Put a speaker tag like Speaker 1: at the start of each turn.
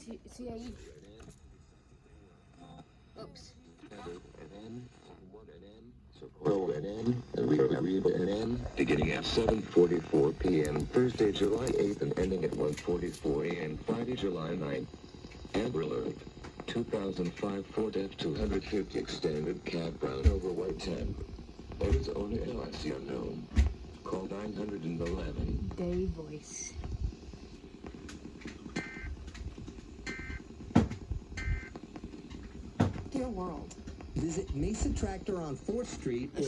Speaker 1: CIE. Oops.
Speaker 2: Beginning at 7:44 p.m. Thursday, July 8th and ending at 1:44 a.m. Friday, July 9th. Amber Alert. 2005 Ford F-250 extended cab brown over white 10. Arizona LIC unknown. Call 911.
Speaker 1: Day voice.
Speaker 3: Dear world. Visit Mesa Tractor on 4th Street or